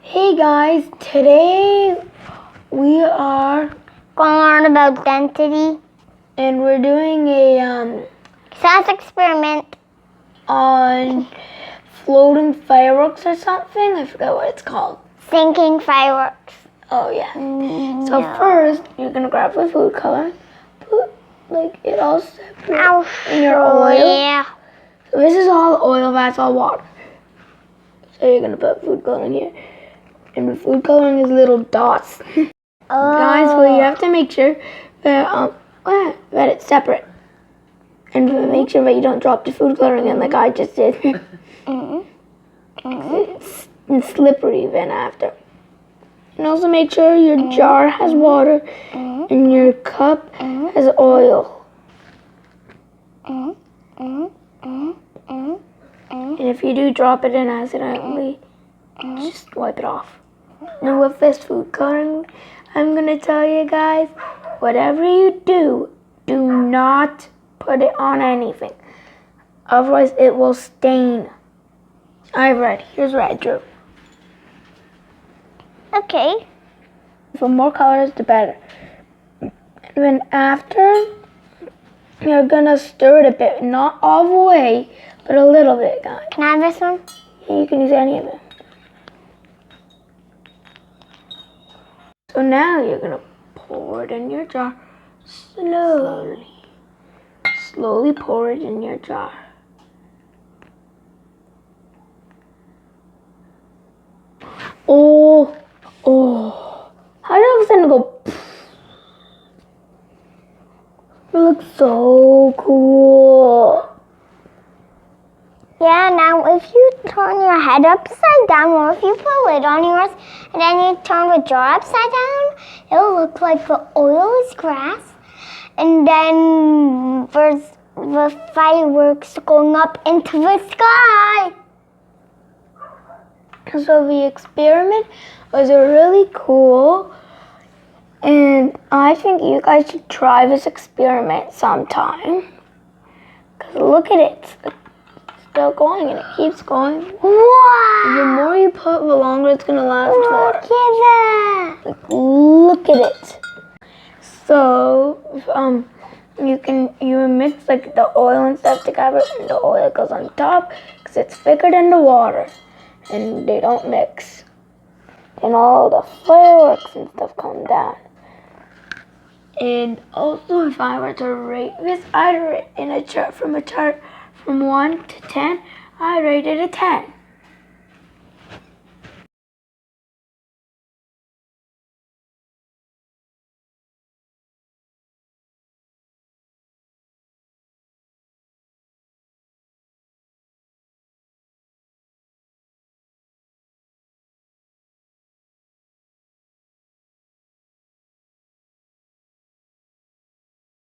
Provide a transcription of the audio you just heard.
Hey guys, today we are going to learn about density and we're doing a science experiment on floating fireworks or something. I forgot what it's called. Sinking fireworks. Oh yeah. So first you're gonna grab a food color, put like it all separate in your oil. Yeah. So this is all oil, that's all water. So you're gonna put food coloring here. And the food coloring is little dots. Guys, well, you have to make sure that it's separate. And make sure that you don't drop the food coloring in like I just did. It's slippery then after. And also make sure your jar has water and your cup has oil. And if you do drop it in accidentally, just wipe it off. And with this food coloring, I'm going to tell you guys, whatever you do, do not put it on anything. Otherwise, it will stain. I have red. Here's red, Drew. Okay. The more colors, the better. And then after, you're going to stir it a bit. Not all the way, but a little bit, guys. Can I have this one? Yeah, you can use any of it. So now you're going to pour it in your jar slowly. Slowly pour it in your jar. Oh. How did all of a sudden go? It looks so cool. Yeah, now if you turn your head upside down, or if you put a lid on yours, and then you turn the jar upside down, it'll look like the oil is grass, and then there's the fireworks going up into the sky. So the experiment was really cool, and I think you guys should try this experiment sometime. Because look at it. Still going and it keeps going. Wow! The more you put, the longer it's gonna last Look at that! Like, look at it. So you mix like the oil and stuff together, and the oil goes on top because it's thicker than the water, and they don't mix. And all the fireworks and stuff come down. And also, if I were to rate this, I'd rate in a chart from 1 to 10, I rate it a 10.